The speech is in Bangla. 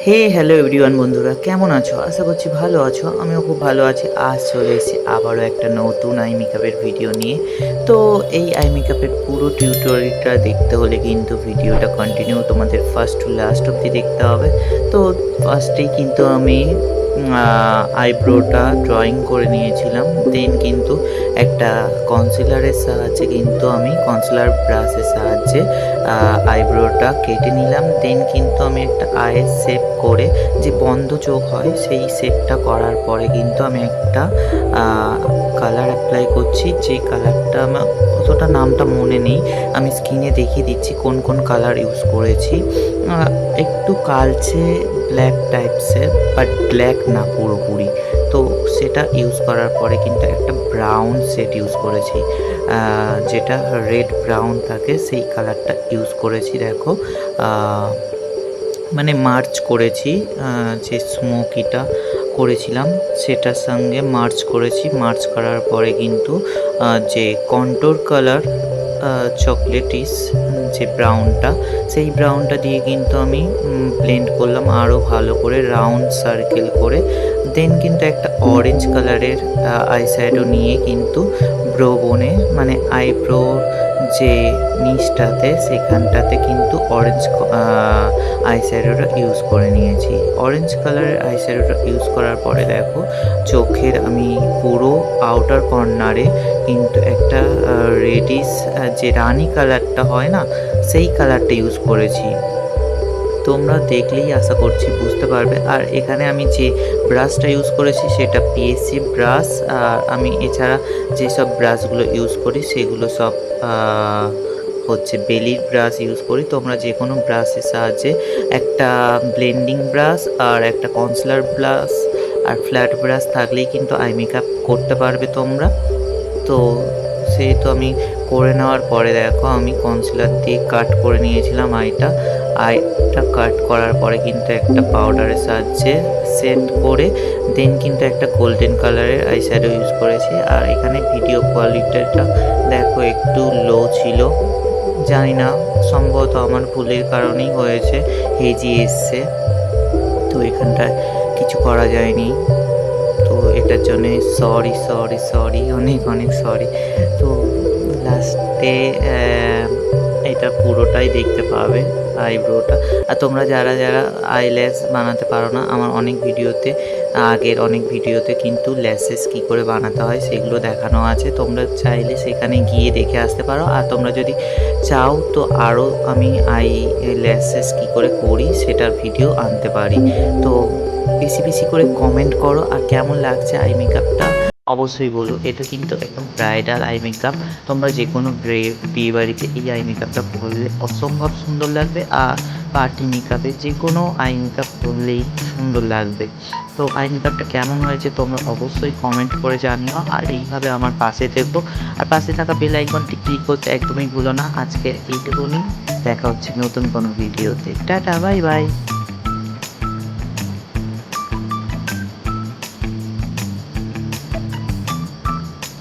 হে হ্যালো এভরিওয়ান বন্ধুরা, কেমন আছো? আশা করছি ভালো আছো। আমিও খুব ভালো আছি। আজ চলে এসেছি আবারও একটা নতুন আই মেকআপের ভিডিও নিয়ে। তো এই আই মেকআপের পুরো টিউটোরিয়ালটা দেখতে হলে কিন্তু ভিডিওটা কন্টিনিউ তোমাদের ফার্স্ট টু লাস্ট অবধি দেখতে হবে। তো ফার্স্টেই কিন্তু আমি আইব্রোটা ড্রয়িং করে নিয়েছিলাম। দেন কিন্তু একটা কনসিলারের সাহায্যে কিন্তু আমি কনসিলার ব্রাশের সাহায্যে আইব্রোটা কেটে নিলাম। দেন কিন্তু আমি একটা আইয়ের শেপ করে, যে বন্ধ চোখ হয় সেই শেপটা করার পরে কিন্তু আমি একটা কালার অ্যাপ্লাই করছি। যে কালারটা আমার অতটা নামটা মনে নেই, আমি স্ক্রিনে দেখিয়ে দিচ্ছি কোন কোন কালার ইউজ করেছি। একটু কালচে ব্ল্যাক টাইপসের, বাট ব্ল্যাক না পুরোপুরি। তো সেটা ইউজ করার পরে কিন্তু একটা ব্রাউন শেড ইউজ করেছি, যেটা রেড ব্রাউন থাকে সেই কালারটা ইউজ করেছি। দেখো মানে মার্চ করেছি, যে স্মোকিটা করেছিলাম সেটার সঙ্গে মার্চ করেছি। মার্চ করার পরে কিন্তু যে কন্ট্রোর কালার চকলেটিস যে ব্রাউনটা, সেই ব্রাউনটা দিয়ে কিন্তু আমি ব্লেন্ড করলাম আরও ভালো করে, রাউন্ড সার্কেল করে। দেন কিন্তু একটা অরেঞ্জ কালারের আইশ্যাডো নিয়ে কিন্তু ব্রো বোনে, মানে আইব্রো যে নিচটাতে সেখানটাতে কিন্তু অরেঞ্জ আইশ্যাডোটা ইউজ করে নিয়েছি। অরেঞ্জ কালারের আইশ্যাডোটা ইউজ করার পরে দেখো চোখের আমি পুরো আউটার কর্নারে কিন্তু একটা রেডিশ যে রানি কালারটা হয় না, সেই কালারটা ইউজ করেছি। তোমরা দেখলেই আশা করছি বুঝতে পারবে। আর এখানে আমি যে ব্রাশটা ইউজ করেছি সেটা পিএসসি ব্রাশ। আর আমি এছাড়া যেসব ব্রাশগুলো ইউজ করি সেগুলো সব হচ্ছে বেলির ব্রাশ ইউজ করি। তোমরা যে কোনো ব্রাশের সাহায্যে, একটা ব্লেন্ডিং ব্রাশ আর একটা কনসিলার ব্রাশ আর ফ্ল্যাট ব্রাশ থাকলেই কিন্তু আই মেকআপ করতে পারবে তোমরা। তো সেহেতু আমি করে নেওয়ার পরে দেখো আমি কনসিলার দিয়ে কাট করে নিয়েছিলাম আইটা কাট করার পরে কিন্তু একটা পাউডারের সাহায্যে সেট করে দেন কিন্তু একটা গোল্ডেন কালারের আইশ্যাডো ইউজ করেছি। আর এখানে ভিডিও কোয়ালিটিটা দেখো একটু লো ছিল, জানি না, সম্ভবত আমার ভুলের কারণেই হয়েছে, হেজি এসছে। তো এখানটায় কিছু করা যায়নি, তো এটার জন্যে সরি অনেক অনেক সরি। তো লাস্টে এটা পুরোটাই দেখতে পাবে আইব্রোটা। আর তোমরা যারা যারা আইল্যাশ বানাতে পারো না, আমার আগের অনেক ভিডিওতে কিন্তু ল্যাশেস কী করে বানাতে হয় সেগুলো দেখানো আছে, তোমরা চাইলে সেখানে গিয়ে দেখে আসতে পারো। আর তোমরা যদি চাও তো আরও আমি ল্যাশেস কী করে করি সেটার ভিডিও আনতে পারি। তো বেশি বেশি করে কমেন্ট করো, আর কেমন লাগছে আই মেকআপটা অবশ্যই বলো। এটা কিন্তু একদম ব্রাইডাল আই মেকআপ, তোমরা যে কোনো বিয়ে বাড়িতে এই আই মেকআপটা করলে অসম্ভব সুন্দর লাগবে। আর পার্টি মেকআপে যে কোনো আই মেকআপ করলেই সুন্দর লাগবে। তো আই মেকআপটা কেমন হয়েছে তোমরা অবশ্যই কমেন্ট করে জানিও। আর এইভাবে আমার পাশে থেকো, আর পাশে থাকা বেল আইকনটি ক্লিক করতে একদমই ভুলো না। আজকে এইটুকুনি, দেখা হচ্ছে নতুন কোনো ভিডিওতে। Tata, bye bye.